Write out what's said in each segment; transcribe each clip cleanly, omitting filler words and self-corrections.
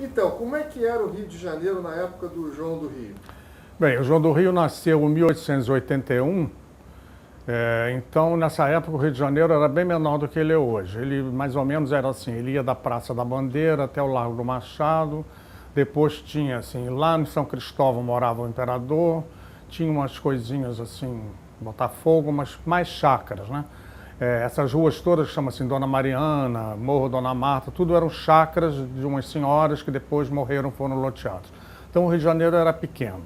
Então, como é que era o Rio de Janeiro na época do João do Rio? Bem, o João do Rio nasceu em 1881, então nessa época o Rio de Janeiro era bem menor do que ele é hoje. Ele mais ou menos era assim, ele ia da Praça da Bandeira até o Largo do Machado, depois tinha assim, lá em São Cristóvão morava o imperador, tinha umas coisinhas assim, Botafogo, mas mais chácaras, né? Essas ruas todas chamam-se Dona Mariana, Morro Dona Marta, tudo eram chácaras de umas senhoras que depois morreram, foram loteadas. Então o Rio de Janeiro era pequeno.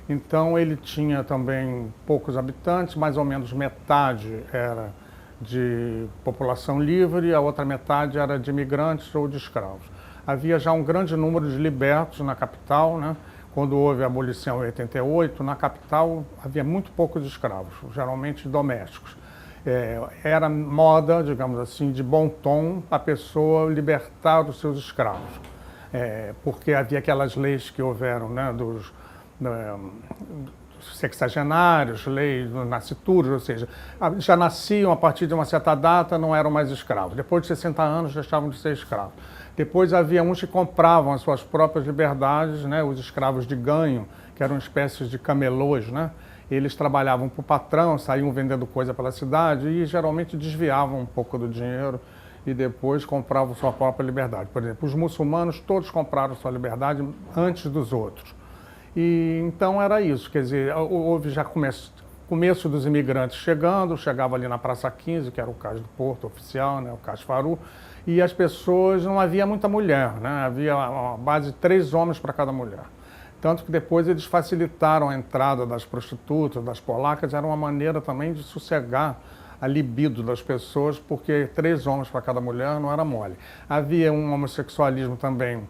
Então ele tinha também poucos habitantes, mais ou menos metade era de população livre, a outra metade era de imigrantes ou de escravos. Havia já um grande número de libertos na capital, né? Quando houve a abolição em 88, na capital havia muito poucos escravos, geralmente domésticos. Era moda, digamos assim, de bom tom a pessoa libertar os seus escravos, porque havia aquelas leis que houveram, né, dos sexagenários, leis do nascituros, ou seja, já nasciam a partir de uma certa data, não eram mais escravos. Depois de 60 anos deixavam de ser escravos. Depois havia uns que compravam as suas próprias liberdades, né, os escravos de ganho, que eram espécies de camelôs, né? Eles trabalhavam para o patrão, saíam vendendo coisa pela cidade e geralmente desviavam um pouco do dinheiro e depois compravam sua própria liberdade. Por exemplo, os muçulmanos todos compraram sua liberdade antes dos outros. E então era isso, quer dizer, houve já começo dos imigrantes chegando, chegava ali na Praça 15, que era o Cais do Porto oficial, né, o Cais Faru, e as pessoas, não havia muita mulher, né, havia uma base de 3 homens para cada mulher. Tanto que depois eles facilitaram a entrada das prostitutas, das polacas, era uma maneira também de sossegar a libido das pessoas, porque 3 homens para cada mulher não era mole. Havia um homossexualismo também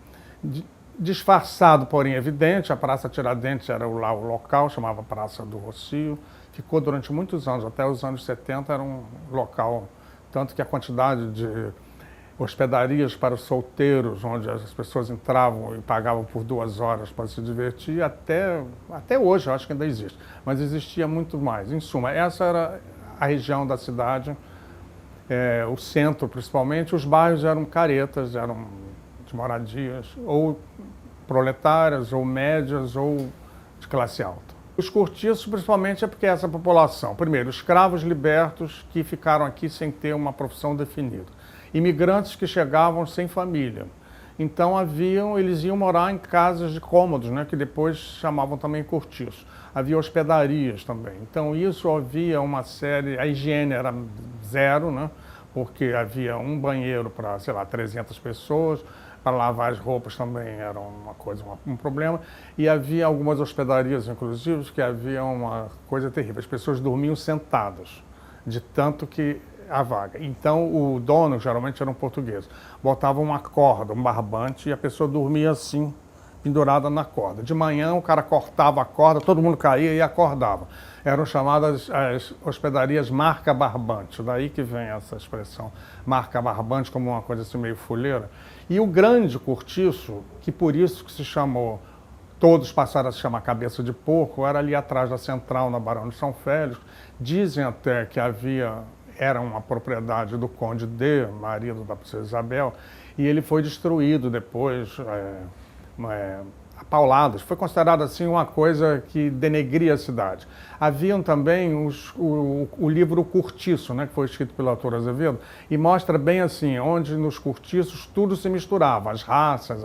disfarçado, porém evidente. A Praça Tiradentes era lá o local, chamava Praça do Rocio. Ficou durante muitos anos, até os anos 70 era um local, tanto que a quantidade de hospedarias para os solteiros, onde as pessoas entravam e pagavam por 2 horas para se divertir, até hoje, eu acho que ainda existe, mas existia muito mais. Em suma, essa era a região da cidade, o centro principalmente. Os bairros eram caretas, eram de moradias, ou proletárias, ou médias, ou de classe alta. Os cortiços, principalmente, é porque essa população, primeiro, escravos libertos que ficaram aqui sem ter uma profissão definida. Imigrantes que chegavam sem família. Então eles iam morar em casas de cômodos, né, que depois chamavam também cortiços. Havia hospedarias também. Então isso havia uma série, a higiene era zero, né, porque havia um banheiro para, sei lá, 300 pessoas, para lavar as roupas também era um problema. E havia algumas hospedarias, inclusive, que havia uma coisa terrível. As pessoas dormiam sentadas, de tanto que a vaga. Então o dono, geralmente era um português, botava uma corda, um barbante, e a pessoa dormia assim, pendurada na corda. De manhã o cara cortava a corda, todo mundo caía e acordava. Eram chamadas as hospedarias marca-barbante, daí que vem essa expressão marca-barbante, como uma coisa assim meio fuleira. E o grande cortiço, que por isso que se chamou, todos passaram a se chamar Cabeça de Porco, era ali atrás da Central, na Barão de São Félix. Dizem até que era uma propriedade do Conde D, marido da princesa Isabel, e ele foi destruído depois, a pauladas. Foi considerado assim uma coisa que denegria a cidade. Haviam também o livro Cortiço, né, que foi escrito pelo autor Azevedo, e mostra bem assim, onde nos cortiços tudo se misturava, as raças,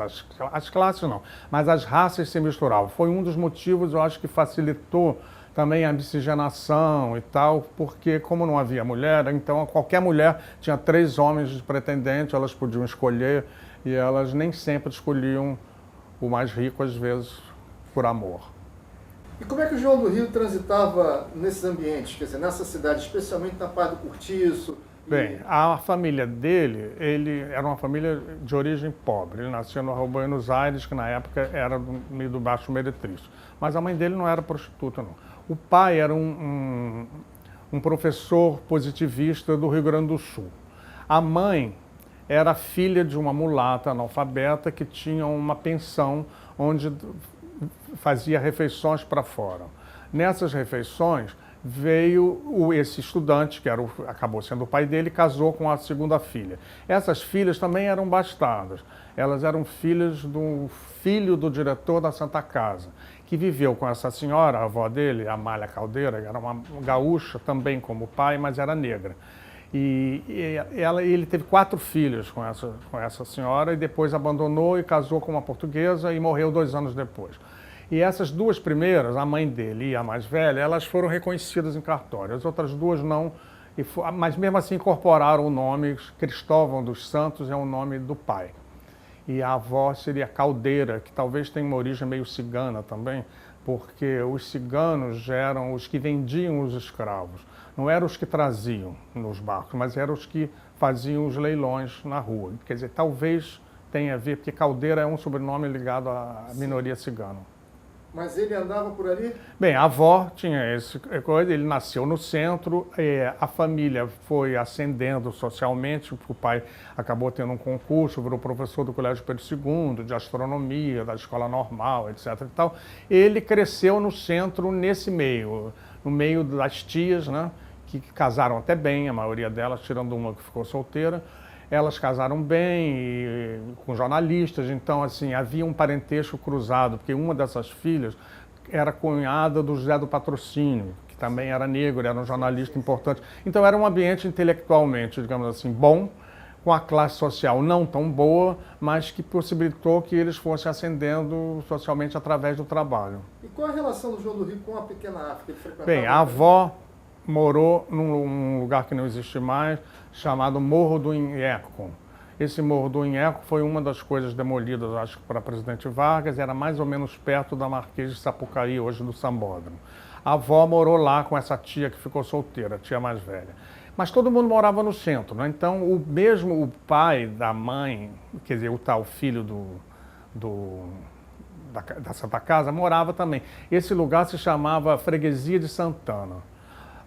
as classes não, mas as raças se misturavam. Foi um dos motivos, eu acho, que facilitou também a miscigenação e tal, porque como não havia mulher, então qualquer mulher tinha 3 homens de pretendente, elas podiam escolher, e elas nem sempre escolhiam o mais rico, às vezes, por amor. E como é que o João do Rio transitava nesses ambientes, quer dizer, nessa cidade, especialmente na parte do cortiço? Bem, a família dele, ele era uma família de origem pobre. Ele nasceu no Buenos Aires, que na época era do meio do Baixo Meretrício. Mas a mãe dele não era prostituta, não. O pai era um professor positivista do Rio Grande do Sul. A mãe era filha de uma mulata analfabeta que tinha uma pensão onde fazia refeições para fora. Nessas refeições veio esse estudante, que acabou sendo o pai dele, casou com a segunda filha. Essas filhas também eram bastardas. Elas eram filhas do filho do diretor da Santa Casa, que viveu com essa senhora, a avó dele, Amália Caldeira, que era uma gaúcha também como pai, mas era negra. Ele teve 4 filhos com essa senhora e depois abandonou e casou com uma portuguesa e morreu 2 anos depois. E essas 2 primeiras, a mãe dele e a mais velha, elas foram reconhecidas em cartório. As outras 2 não, mas mesmo assim incorporaram o nome. Cristóvão dos Santos é o nome do pai. E a avó seria Caldeira, que talvez tenha uma origem meio cigana também, porque os ciganos eram os que vendiam os escravos. Não eram os que traziam nos barcos, mas eram os que faziam os leilões na rua. Quer dizer, talvez tenha a ver, porque Caldeira é um sobrenome ligado à minoria cigana. Mas ele andava por ali? Bem, a avó tinha essa coisa, ele nasceu no centro, a família foi ascendendo socialmente, o pai acabou tendo um concurso, virou professor do Colégio Pedro II, de astronomia, da escola normal, etc. e tal. Ele cresceu no centro, nesse meio, no meio das tias, né, que casaram até bem, a maioria delas, tirando uma que ficou solteira. Elas casaram bem, com jornalistas, então assim, havia um parentesco cruzado, porque uma dessas filhas era cunhada do José do Patrocínio, que também era negro, era um jornalista importante. Então era um ambiente intelectualmente, digamos assim, bom, com a classe social não tão boa, mas que possibilitou que eles fossem ascendendo socialmente através do trabalho. E qual a relação do João do Rio com a pequena África? Ele frequentava... Bem, a avó morou num lugar que não existe mais, chamado Morro do Inheco. Esse Morro do Inheco foi uma das coisas demolidas, acho que para presidente Vargas, era mais ou menos perto da Marquês de Sapucaí, hoje do Sambódromo. A avó morou lá com essa tia que ficou solteira, a tia mais velha. Mas todo mundo morava no centro, né? Então o pai da mãe, quer dizer, o tal filho da Santa Casa, morava também. Esse lugar se chamava Freguesia de Santana.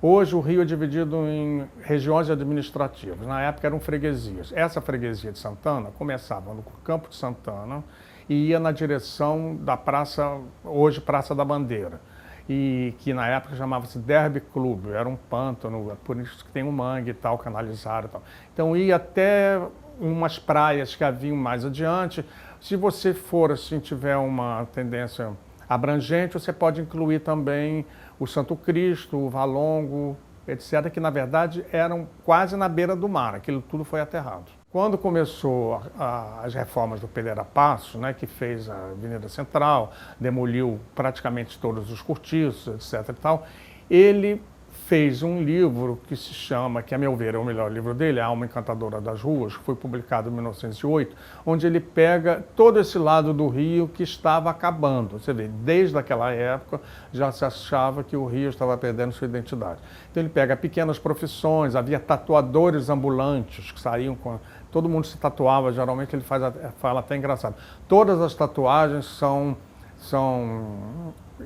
Hoje o Rio é dividido em regiões administrativas, na época eram freguesias. Essa freguesia de Santana começava no Campo de Santana e ia na direção da praça, hoje Praça da Bandeira, e que na época chamava-se Derby Club, era um pântano, por isso que tem um mangue e tal, canalizado e tal. Então ia até umas praias que haviam mais adiante. Se você for assim, tiver uma tendência abrangente, você pode incluir também o Santo Cristo, o Valongo, etc., que na verdade eram quase na beira do mar, aquilo tudo foi aterrado. Quando começou as reformas do Pereira Passos, né, que fez a Avenida Central, demoliu praticamente todos os cortiços, etc. e tal, ele fez um livro que se chama, que a meu ver é o melhor livro dele, A Alma Encantadora das Ruas, que foi publicado em 1908, onde ele pega todo esse lado do Rio que estava acabando. Você vê, desde aquela época já se achava que o Rio estava perdendo sua identidade. Então ele pega pequenas profissões, havia tatuadores ambulantes que saíam com... Todo mundo se tatuava, geralmente ele fala até engraçado. Todas as tatuagens são,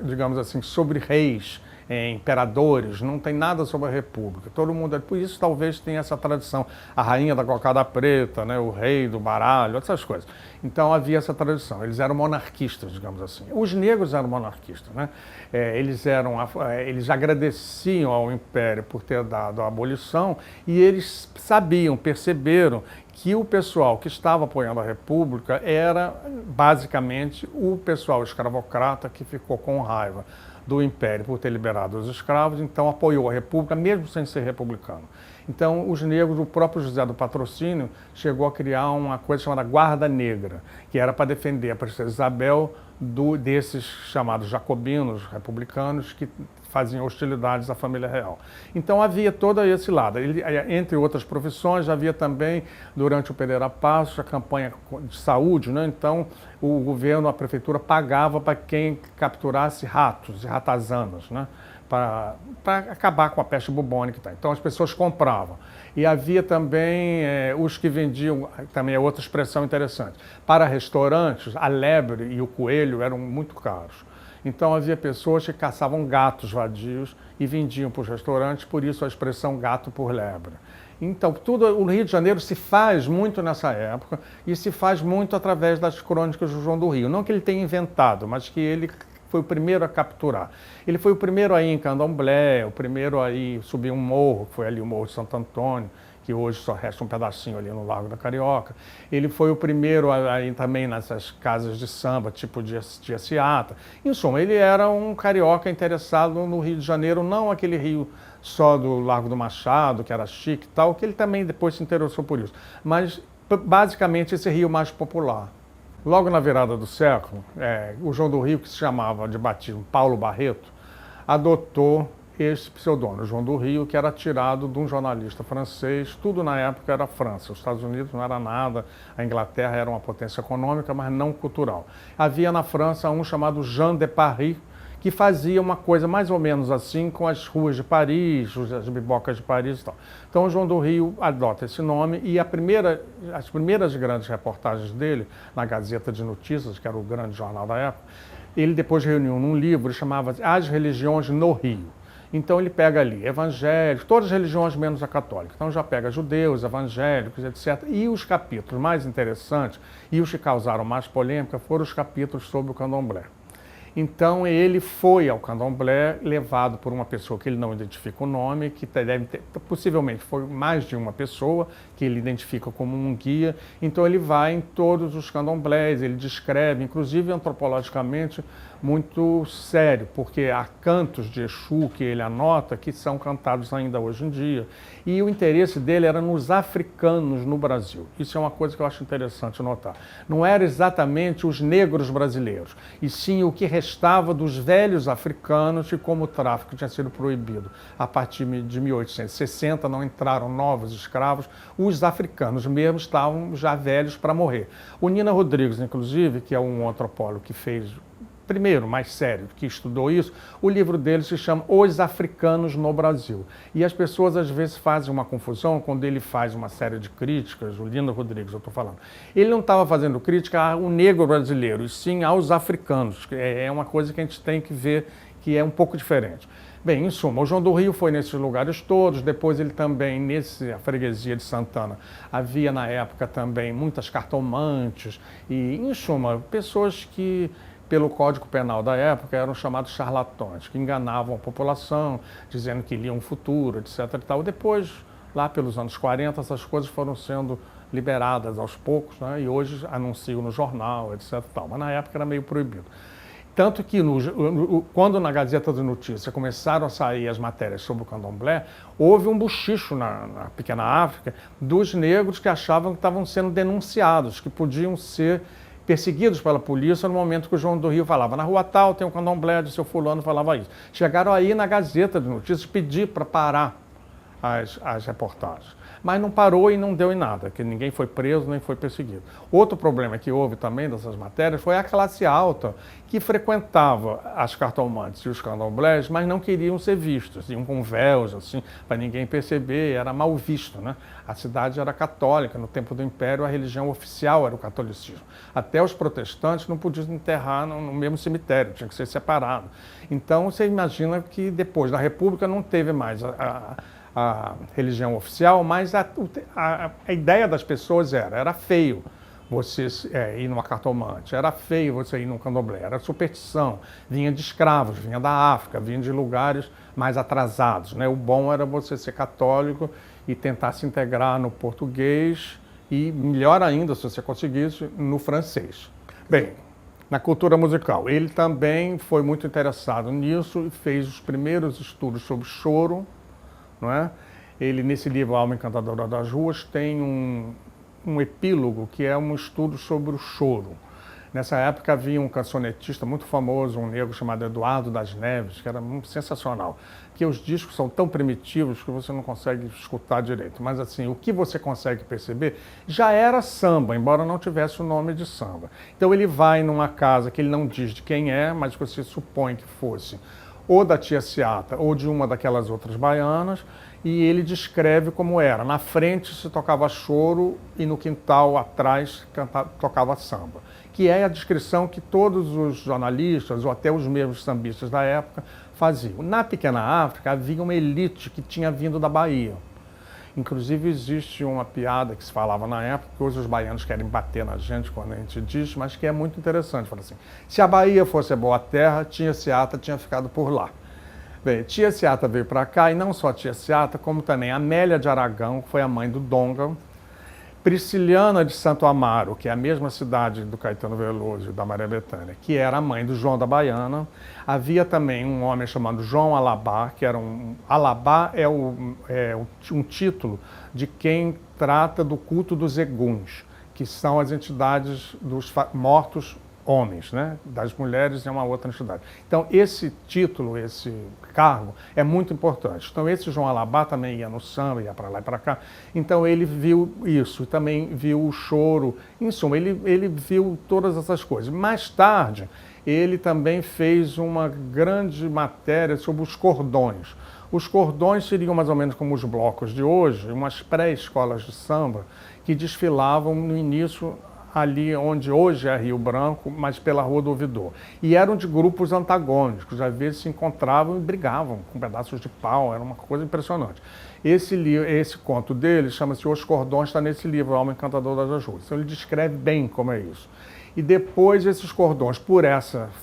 digamos assim, sobre reis, imperadores, não tem nada sobre a República. Todo mundo, por isso talvez tenha essa tradição, a rainha da cocada preta, né, o rei do baralho, essas coisas. Então havia essa tradição, eles eram monarquistas, digamos assim. Os negros eram monarquistas, né? Eles agradeciam ao Império por ter dado a abolição e eles sabiam, perceberam que o pessoal que estava apoiando a República era basicamente o pessoal escravocrata que ficou com raiva do Império por ter liberado os escravos, então apoiou a República, mesmo sem ser republicano. Então, os negros, o próprio José do Patrocínio chegou a criar uma coisa chamada Guarda Negra, que era para defender a princesa Isabel desses chamados jacobinos, republicanos, que faziam hostilidades à família real. Então havia todo esse lado. Entre outras profissões, havia também, durante o Pereira Passos, a campanha de saúde, né? Então o governo, a prefeitura, pagava para quem capturasse ratos e ratazanas, né? Para acabar com a peste bubônica e tal. Então as pessoas compravam. E havia também os que vendiam, também é outra expressão interessante, para restaurantes, a lebre e o coelho eram muito caros. Então havia pessoas que caçavam gatos vadios e vendiam para os restaurantes, por isso a expressão gato por lebre. Então, o Rio de Janeiro se faz muito nessa época e se faz muito através das crônicas do João do Rio. Não que ele tenha inventado, mas que ele foi o primeiro a capturar. Ele foi o primeiro a ir em Candomblé, o primeiro a ir subir um morro, que foi ali o Morro de Santo Antônio, que hoje só resta um pedacinho ali no Largo da Carioca. Ele foi o primeiro a ir também nessas casas de samba, tipo de Seata. Em suma, ele era um carioca interessado no Rio de Janeiro, não aquele Rio só do Largo do Machado, que era chique e tal, que ele também depois se interessou por isso. Mas, basicamente, esse Rio mais popular. Logo na virada do século, o João do Rio, que se chamava de batismo Paulo Barreto, adotou esse pseudônimo, João do Rio, que era tirado de um jornalista francês. Tudo na época era França, os Estados Unidos não era nada, a Inglaterra era uma potência econômica, mas não cultural. Havia na França um chamado Jean de Paris, que fazia uma coisa mais ou menos assim com as ruas de Paris, as bibocas de Paris e tal. Então o João do Rio adota esse nome e as primeiras grandes reportagens dele, na Gazeta de Notícias, que era o grande jornal da época, ele depois reuniu num livro, chamava As Religiões no Rio. Então ele pega ali evangélicos, todas as religiões menos a católica. Então já pega judeus, evangélicos, etc. E os capítulos mais interessantes e os que causaram mais polêmica foram os capítulos sobre o candomblé. Então ele foi ao candomblé, levado por uma pessoa que ele não identifica o nome, que possivelmente foi mais de uma pessoa, que ele identifica como um guia. Então ele vai em todos os candomblés, ele descreve, inclusive antropologicamente, muito sério, porque há cantos de Exu que ele anota que são cantados ainda hoje em dia. E o interesse dele era nos africanos no Brasil. Isso é uma coisa que eu acho interessante notar. Não era exatamente os negros brasileiros, e sim o que restava dos velhos africanos e como o tráfico tinha sido proibido. A partir de 1860 não entraram novos escravos, os africanos mesmo estavam já velhos para morrer. O Nina Rodrigues, inclusive, que é um antropólogo que fez primeiro, mais sério, que estudou isso, o livro dele se chama Os Africanos no Brasil. E as pessoas às vezes fazem uma confusão quando ele faz uma série de críticas, o Lino Rodrigues eu estou falando. Ele não estava fazendo crítica ao negro brasileiro, e sim aos africanos, que é uma coisa que a gente tem que ver que é um pouco diferente. Bem, em suma, o João do Rio foi nesses lugares todos, depois ele também, a freguesia de Santana, havia na época também muitas cartomantes, e em suma, pessoas que pelo Código Penal da época, eram chamados charlatões, que enganavam a população, dizendo que liam o futuro, etc. E tal. Depois, lá pelos anos 40, essas coisas foram sendo liberadas aos poucos, né? E hoje anunciam no jornal, etc. E tal. Mas na época era meio proibido. Tanto que, quando na Gazeta de Notícias começaram a sair as matérias sobre o candomblé, houve um bochicho na pequena África dos negros que achavam que estavam sendo denunciados, que podiam ser perseguidos pela polícia no momento que o João do Rio falava. Na rua tal tem um candomblé, de seu fulano falava isso. Chegaram aí na Gazeta de Notícias pedir para parar as reportagens. Mas não parou e não deu em nada, que ninguém foi preso nem foi perseguido. Outro problema que houve também dessas matérias foi a classe alta que frequentava as cartomantes e os candomblés, mas não queriam ser vistos, iam com véus, assim, para ninguém perceber, era mal visto, né? A cidade era católica, no tempo do Império a religião oficial era o catolicismo. Até os protestantes não podiam enterrar no mesmo cemitério, tinha que ser separado. Então você imagina que depois da República não teve mais a religião oficial, mas a ideia das pessoas era feio você ir numa cartomante, era feio você ir num candomblé, era superstição, vinha de escravos, vinha da África, vinha de lugares mais atrasados, né? O bom era você ser católico e tentar se integrar no português e, melhor ainda, se você conseguisse, no francês. Bem, na cultura musical, ele também foi muito interessado nisso e fez os primeiros estudos sobre choro, não é? Ele, nesse livro Alma Encantadora das Ruas, tem um epílogo que é um estudo sobre o choro. Nessa época havia um cancionetista muito famoso, um negro chamado Eduardo das Neves, que era sensacional, que os discos são tão primitivos que você não consegue escutar direito. Mas assim, o que você consegue perceber já era samba, embora não tivesse o nome de samba. Então ele vai numa casa que ele não diz de quem é, mas que você supõe que fosse ou da tia Seata ou de uma daquelas outras baianas, e ele descreve como era. Na frente se tocava choro e no quintal atrás tocava samba, que é a descrição que todos os jornalistas ou até os mesmos sambistas da época faziam. Na pequena África havia uma elite que tinha vindo da Bahia. Inclusive existe uma piada que se falava na época, que hoje os baianos querem bater na gente quando a gente diz, mas que é muito interessante. Fala assim, se a Bahia fosse boa terra, Tia Seata tinha ficado por lá. Bem, Tia Seata veio para cá, e não só Tia Seata, como também Amélia de Aragão, que foi a mãe do Donga, Prisciliana de Santo Amaro, que é a mesma cidade do Caetano Veloso e da Maria Bethânia, que era a mãe do João da Baiana. Havia também um homem chamado João Alabá, que era Alabá é um título de quem trata do culto dos eguns, que são as entidades dos mortos homens, né? Das mulheres é uma outra entidade. Então, esse título, esse cargo, é muito importante. Então, esse João Alabá também ia no samba, ia para lá e para cá. Então, ele viu isso, também viu o choro. Em suma, ele viu todas essas coisas. Mais tarde, ele também fez uma grande matéria sobre os cordões. Os cordões seriam mais ou menos como os blocos de hoje, umas pré-escolas de samba que desfilavam no início ali onde hoje é Rio Branco, mas pela Rua do Ouvidor. E eram de grupos antagônicos, às vezes se encontravam e brigavam com pedaços de pau, era uma coisa impressionante. Esse conto dele chama-se Os Cordões, está nesse livro, O Alma Encantador das Ajudas. Então ele descreve bem como é isso. E depois esses cordões, por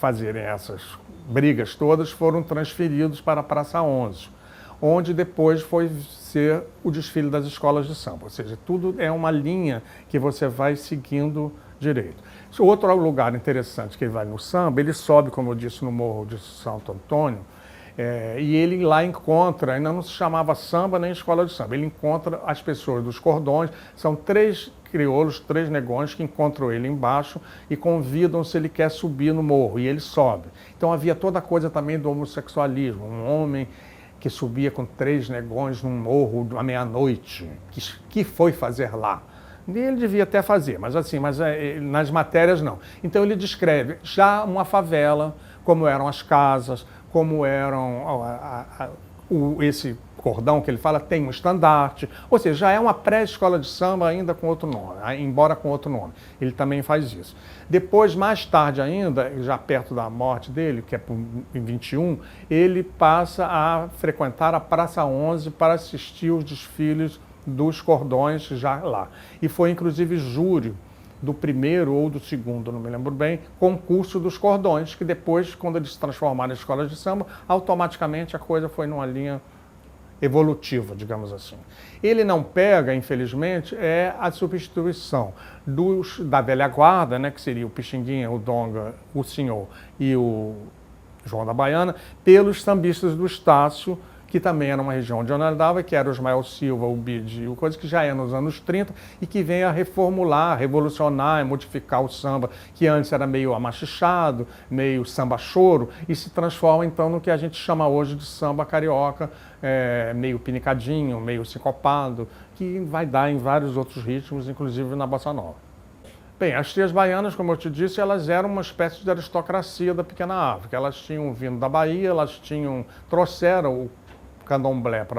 fazerem essas brigas todas, foram transferidos para a Praça 11, onde depois foi ser o desfile das escolas de samba. Ou seja, tudo é uma linha que você vai seguindo direito. Outro lugar interessante que ele vai no samba, ele sobe, como eu disse, no Morro de Santo Antônio, e ele lá encontra, ainda não se chamava samba nem escola de samba, ele encontra as pessoas dos cordões, são 3 crioulos, 3 negões que encontram ele embaixo e convidam se ele quer subir no morro, e ele sobe. Então havia toda a coisa também do homossexualismo, um homem que subia com 3 negões num morro à meia-noite, que foi fazer lá. E ele devia até fazer, mas assim, nas matérias não. Então ele descreve já uma favela, como eram as casas, como eram esse cordão que ele fala, tem um estandarte, ou seja, já é uma pré-escola de samba ainda com outro nome, embora com outro nome. Ele também faz isso. Depois, mais tarde ainda, já perto da morte dele, que é em 21, ele passa a frequentar a Praça 11 para assistir os desfiles dos cordões já lá. E foi inclusive júri do primeiro ou do segundo, não me lembro bem, concurso dos cordões, que depois, quando eles se transformaram em escolas de samba, automaticamente a coisa foi numa linha evolutiva, digamos assim. Ele não pega, infelizmente, a substituição da velha guarda, né, que seria o Pixinguinha, o Donga, o Senhor e o João da Baiana, pelos sambistas do Estácio, que também era uma região onde eu andava, que era o Ismael Silva, o Bide e o coisa que já é nos anos 30 e que vem a reformular, revolucionar, modificar o samba, que antes era meio amachichado, meio samba-choro, e se transforma então no que a gente chama hoje de samba carioca, meio pinicadinho, meio sincopado, que vai dar em vários outros ritmos, inclusive na bossa nova. Bem, as tias baianas, como eu te disse, elas eram uma espécie de aristocracia da pequena África. Elas tinham vindo da Bahia, trouxeram o candomblé para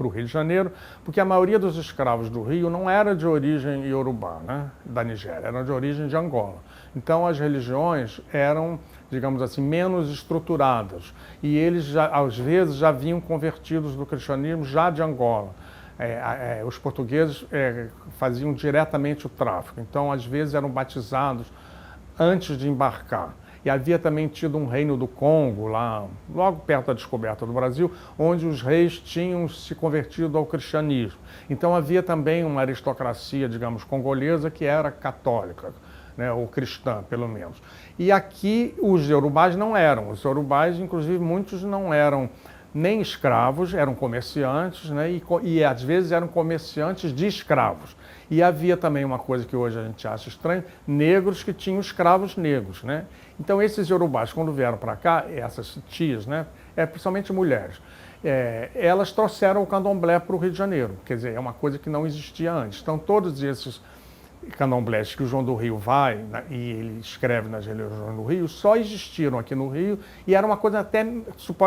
o Rio de Janeiro, porque a maioria dos escravos do Rio não era de origem iorubá, né, da Nigéria, eram de origem de Angola. Então as religiões eram, digamos assim, menos estruturadas. E eles, às vezes, já vinham convertidos do cristianismo já de Angola. Os portugueses faziam diretamente o tráfico, então às vezes eram batizados antes de embarcar. E havia também tido um reino do Congo, lá, logo perto da descoberta do Brasil, onde os reis tinham se convertido ao cristianismo. Então havia também uma aristocracia, digamos, congolesa que era católica, né, ou cristã, pelo menos. E aqui os iorubás não eram. Os iorubás, inclusive, muitos não eram nem escravos, eram comerciantes, né, e às vezes eram comerciantes de escravos. E havia também uma coisa que hoje a gente acha estranha, negros que tinham escravos negros, né? Então esses iorubás, quando vieram para cá, essas tias, né, principalmente mulheres, elas trouxeram o candomblé para o Rio de Janeiro, quer dizer, é uma coisa que não existia antes. Então todos esses candomblés que o João do Rio vai, né, e ele escreve nas religiões do Rio, só existiram aqui no Rio e era uma coisa até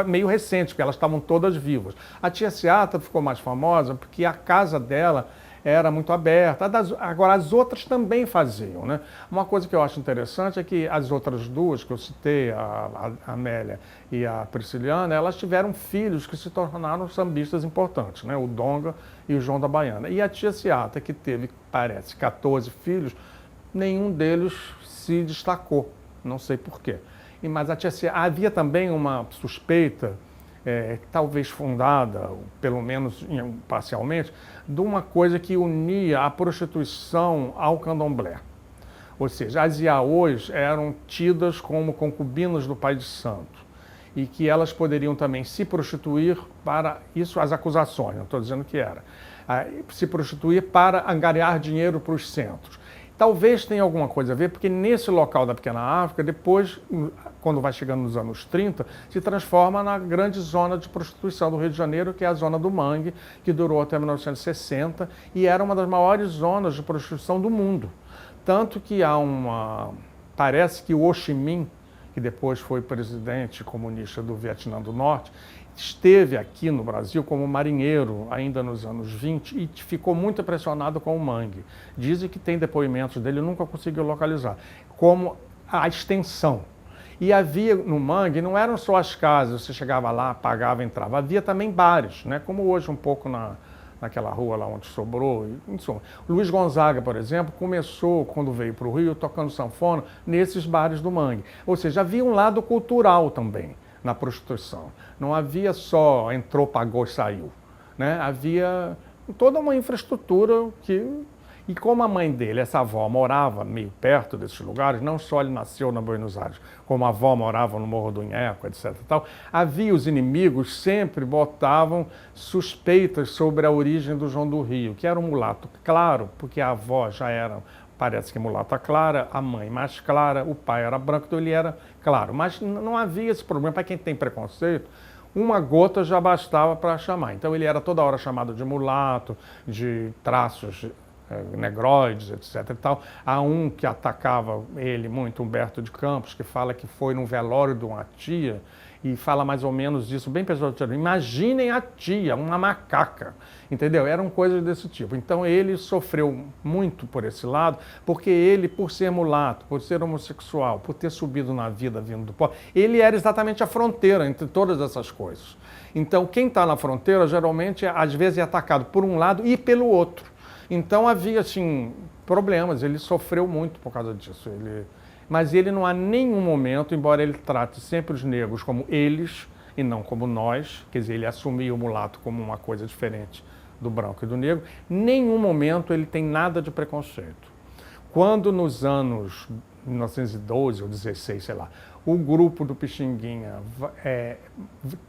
meio recente, porque elas estavam todas vivas. A tia Seata ficou mais famosa porque a casa dela era muito aberta. Agora, as outras também faziam, né? Uma coisa que eu acho interessante é que as outras duas que eu citei, a Amélia e a Prisciliana, elas tiveram filhos que se tornaram sambistas importantes, né? O Donga e o João da Baiana. E a tia Seata, que teve, parece, 14 filhos, nenhum deles se destacou, não sei porquê. Mas a tia Seata, havia também uma suspeita, talvez fundada, pelo menos parcialmente, de uma coisa que unia a prostituição ao candomblé. Ou seja, as iaôs eram tidas como concubinas do pai de santo e que elas poderiam também se prostituir para, isso as acusações, não estou dizendo que era, se prostituir para angariar dinheiro para os centros. Talvez tenha alguma coisa a ver, porque nesse local da Pequena África, depois, quando vai chegando nos anos 30, se transforma na grande zona de prostituição do Rio de Janeiro, que é a zona do Mangue, que durou até 1960 e era uma das maiores zonas de prostituição do mundo. Tanto que parece que o Ho Chi Minh, que depois foi presidente comunista do Vietnã do Norte, esteve aqui no Brasil como marinheiro ainda nos anos 20 e ficou muito impressionado com o mangue. Dizem que tem depoimentos dele, nunca conseguiu localizar, como a extensão. E havia no mangue, não eram só as casas, você chegava lá, pagava, entrava, havia também bares, né? Como hoje um pouco naquela rua lá onde sobrou. Em suma. Luiz Gonzaga, por exemplo, começou, quando veio para o Rio, tocando sanfona nesses bares do mangue. Ou seja, havia um lado cultural também na prostituição. Não havia só entrou, pagou e saiu, né? Havia toda uma infraestrutura que... E como a mãe dele, essa avó, morava meio perto desses lugares, não só ele nasceu na Buenos Aires, como a avó morava no Morro do Inheco, etc. Tal, havia os inimigos sempre botavam suspeitas sobre a origem do João do Rio, que era um mulato claro, porque a avó já era... Parece que mulata clara, a mãe mais clara, o pai era branco, então ele era claro. Mas não havia esse problema. Para quem tem preconceito, uma gota já bastava para chamar. Então ele era toda hora chamado de mulato, de traços negroides, etc. E tal. Há um que atacava ele muito, Humberto de Campos, que fala que foi num velório de uma tia e fala mais ou menos isso, bem pejorativo. Imaginem a tia, uma macaca, entendeu? Eram coisas desse tipo. Então ele sofreu muito por esse lado, porque ele, por ser mulato, por ser homossexual, por ter subido na vida vindo do pobre, ele era exatamente a fronteira entre todas essas coisas. Então quem está na fronteira, geralmente, às vezes é atacado por um lado e pelo outro. Então havia, assim, problemas, ele sofreu muito por causa disso. Mas ele não há nenhum momento, embora ele trate sempre os negros como eles e não como nós, quer dizer, ele assumia o mulato como uma coisa diferente do branco e do negro, nenhum momento ele tem nada de preconceito. Quando nos anos 1912 ou 16, sei lá, o grupo do Pixinguinha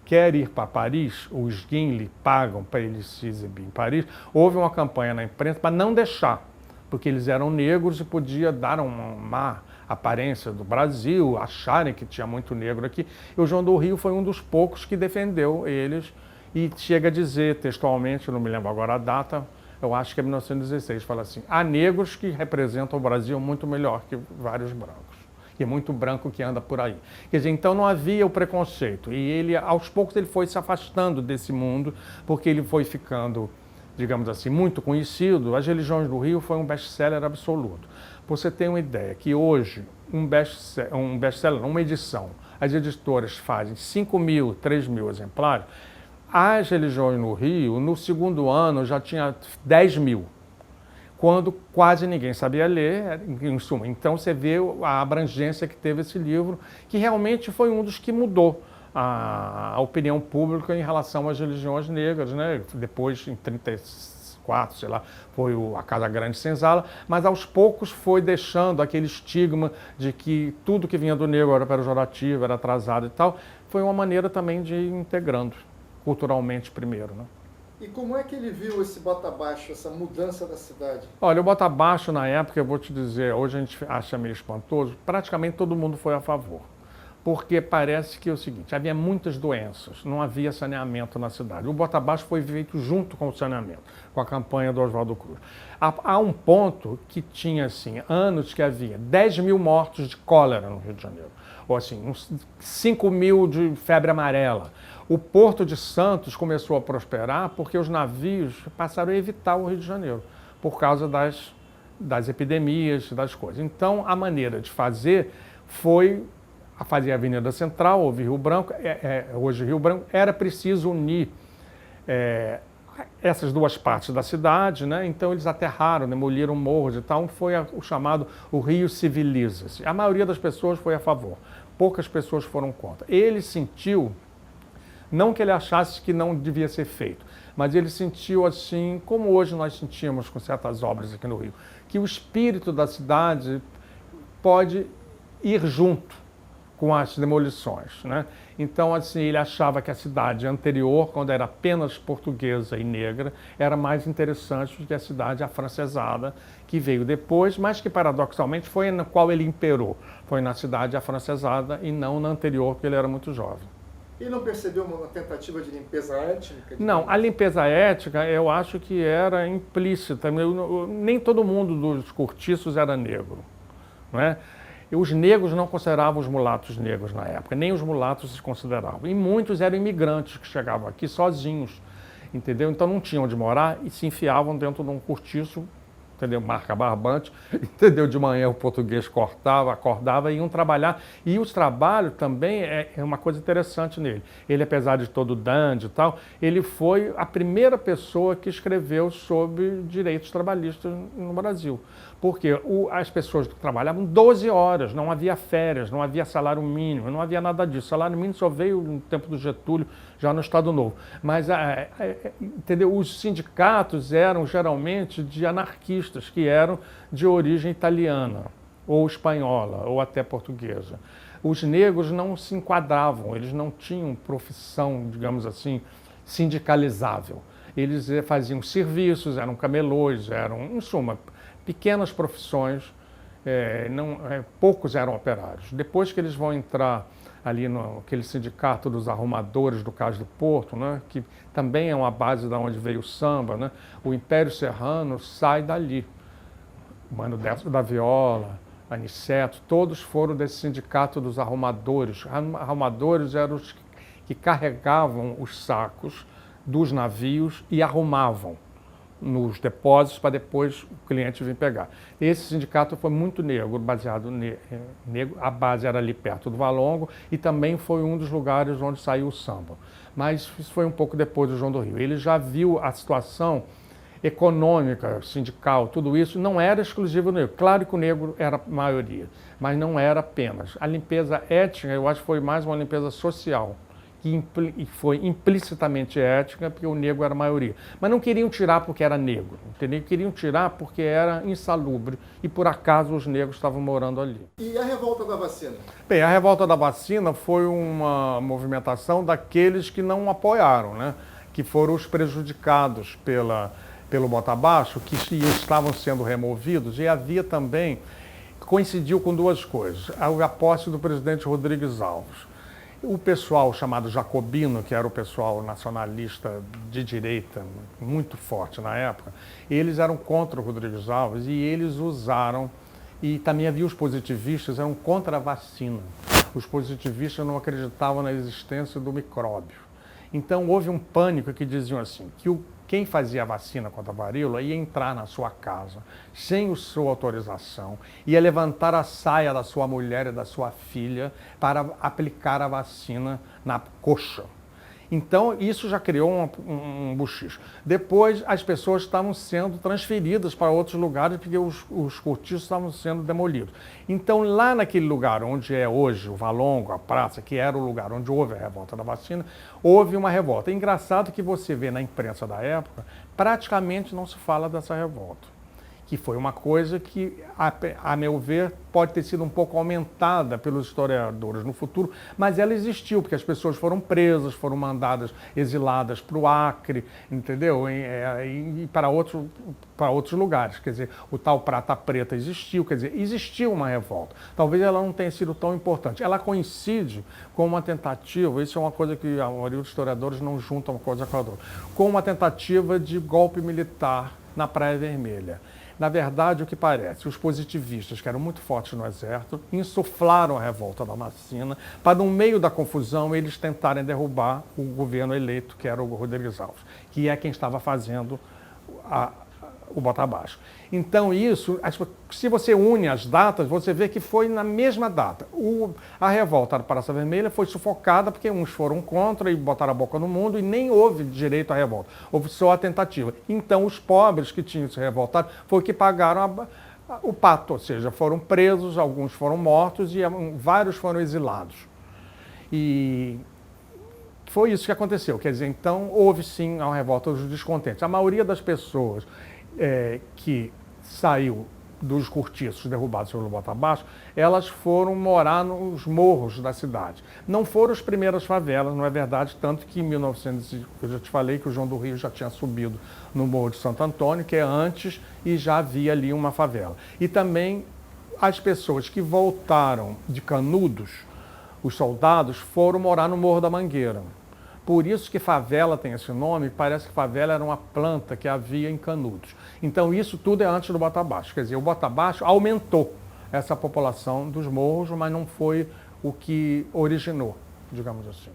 quer ir para Paris, os Guinle pagam para eles se exibir em Paris, houve uma campanha na imprensa para não deixar, porque eles eram negros e podia dar uma má aparência do Brasil, acharem que tinha muito negro aqui. E o João do Rio foi um dos poucos que defendeu eles e chega a dizer textualmente, eu não me lembro agora a data, eu acho que é 1916, fala assim, há negros que representam o Brasil muito melhor que vários brancos. E é muito branco que anda por aí. Quer dizer, então não havia o preconceito. E ele, aos poucos, ele foi se afastando desse mundo, porque ele foi ficando, digamos assim, muito conhecido. As Religiões do Rio foi um best-seller absoluto. Você tem uma ideia que hoje, um best-seller, uma edição, as editoras fazem 5.000, 3.000 exemplares. As Religiões no Rio, no segundo ano, já tinha 10.000. Quando quase ninguém sabia ler, em suma. Então você vê a abrangência que teve esse livro, que realmente foi um dos que mudou a opinião pública em relação às religiões negras, né? Depois, em 34, sei lá, foi a Casa Grande Senzala, mas aos poucos foi deixando aquele estigma de que tudo que vinha do negro era pejorativo, era atrasado e tal. Foi uma maneira também de ir integrando, culturalmente primeiro, né? E como é que ele viu esse bota abaixo, essa mudança da cidade? Olha, o bota abaixo na época, eu vou te dizer, hoje a gente acha meio espantoso, praticamente todo mundo foi a favor. Porque parece que é o seguinte, havia muitas doenças, não havia saneamento na cidade. O bota abaixo foi feito junto com o saneamento, com a campanha do Oswaldo Cruz. Há um ponto que tinha, assim, anos que havia 10.000 mortos de cólera no Rio de Janeiro, ou assim, uns 5.000 de febre amarela. O Porto de Santos começou a prosperar porque os navios passaram a evitar o Rio de Janeiro. por causa das epidemias, das coisas. Então, a maneira de fazer foi a fazer a Avenida Central, houve Rio Branco, hoje Rio Branco, era preciso unir essas duas partes da cidade, né? Então eles aterraram, demoliram morros e tal, foi o chamado o Rio Civiliza-se. A maioria das pessoas foi a favor, poucas pessoas foram contra. Ele sentiu, não que ele achasse que não devia ser feito, mas ele sentiu assim, como hoje nós sentimos com certas obras aqui no Rio, que o espírito da cidade pode ir junto com as demolições, né? Então, assim, ele achava que a cidade anterior, quando era apenas portuguesa e negra, era mais interessante do que a cidade afrancesada, que veio depois, mas que, paradoxalmente, foi na qual ele imperou. Foi na cidade afrancesada e não na anterior, porque ele era muito jovem. E não percebeu uma tentativa de limpeza étnica? Não, a limpeza étnica eu acho que era implícita. Nem todo mundo dos cortiços era negro, não é? Os negros não consideravam os mulatos negros na época, nem os mulatos se consideravam. E muitos eram imigrantes que chegavam aqui sozinhos, entendeu? Então não tinham onde morar e se enfiavam dentro de um cortiço, entendeu? Marca barbante, entendeu? De manhã o português acordava e iam trabalhar. E os trabalhos também é uma coisa interessante nele. Ele, apesar de todo dandy e tal, ele foi a primeira pessoa que escreveu sobre direitos trabalhistas no Brasil. Porque as pessoas trabalhavam 12 horas, não havia férias, não havia salário mínimo, não havia nada disso. O salário mínimo só veio no tempo do Getúlio, já no Estado Novo. Mas, entendeu? Os sindicatos eram geralmente de anarquistas, que eram de origem italiana, ou espanhola, ou até portuguesa. Os negros não se enquadravam, eles não tinham profissão, digamos assim, sindicalizável. Eles faziam serviços, eram camelôs, eram, em suma, pequenas profissões, poucos eram operários. Depois que eles vão entrar ali naquele sindicato dos arrumadores do Cais do Porto, né, que também é uma base da onde veio o samba, né, o Império Serrano sai dali. O Mano Décio da Viola, Aniceto, todos foram desse sindicato dos arrumadores. Arrumadores eram os que carregavam os sacos dos navios e arrumavam nos depósitos para depois o cliente vir pegar. Esse sindicato foi muito negro, baseado negro, a base era ali perto do Valongo e também foi um dos lugares onde saiu o samba. Mas isso foi um pouco depois do João do Rio. Ele já viu a situação econômica, sindical, tudo isso não era exclusivo do negro. Claro que o negro era a maioria, mas não era apenas. A limpeza étnica, eu acho que foi mais uma limpeza social, que foi implicitamente ética, porque o negro era a maioria. Mas não queriam tirar porque era negro, entendeu? Queriam tirar porque era insalubre e, por acaso, os negros estavam morando ali. E a revolta da vacina? Bem, a revolta da vacina foi uma movimentação daqueles que não apoiaram, né? Que foram os prejudicados pelo bota abaixo, que estavam sendo removidos, e havia também, coincidiu com duas coisas, a posse do presidente Rodrigues Alves. O pessoal chamado jacobino, que era o pessoal nacionalista de direita, muito forte na época, eles eram contra o Rodrigues Alves e eles usaram, e também havia os positivistas, eram contra a vacina. Os positivistas não acreditavam na existência do micróbio. Então houve um pânico que diziam assim, que quem fazia a vacina contra a varíola ia entrar na sua casa, sem a sua autorização, ia levantar a saia da sua mulher e da sua filha para aplicar a vacina na coxa. Então, isso já criou um buchicho. Depois, as pessoas estavam sendo transferidas para outros lugares porque os cortiços estavam sendo demolidos. Então, lá naquele lugar onde é hoje o Valongo, a praça, que era o lugar onde houve a revolta da vacina, houve uma revolta. É engraçado que você vê na imprensa da época, praticamente não se fala dessa revolta, que foi uma coisa que, a meu ver, pode ter sido um pouco aumentada pelos historiadores no futuro, mas ela existiu, porque as pessoas foram presas, foram mandadas, exiladas para o Acre, entendeu? E para outros lugares. Quer dizer, o tal Prata Preta existiu, quer dizer, existiu uma revolta. Talvez ela não tenha sido tão importante. Ela coincide com uma tentativa, isso é uma coisa que a maioria dos historiadores não juntam uma coisa com a outra, com uma tentativa de golpe militar na Praia Vermelha. Na verdade, o que parece, os positivistas, que eram muito fortes no exército, insuflaram a revolta da vacina para, no meio da confusão, eles tentarem derrubar o governo eleito, que era o Rodrigues Alves, que é quem estava fazendo o Bota Abaixo. Então isso, se você une as datas, você vê que foi na mesma data. A revolta da Praça Vermelha foi sufocada porque uns foram contra e botaram a boca no mundo e nem houve direito à revolta, houve só a tentativa. Então os pobres que tinham se revoltado foi que pagaram o pato, ou seja, foram presos, alguns foram mortos e vários foram exilados. E foi isso que aconteceu, quer dizer, então houve sim uma revolta dos descontentes. A maioria das pessoas que saiu dos cortiços derrubados pelo Bota Abaixo, elas foram morar nos morros da cidade. Não foram as primeiras favelas, não é verdade, tanto que em 1900, eu já te falei que o João do Rio já tinha subido no Morro de Santo Antônio, que é antes, e já havia ali uma favela. E também as pessoas que voltaram de Canudos, os soldados, foram morar no Morro da Mangueira. Por isso que favela tem esse nome, parece que favela era uma planta que havia em Canudos. Então isso tudo é antes do Bota Abaixo. Quer dizer, o Bota Abaixo aumentou essa população dos morros, mas não foi o que originou, digamos assim.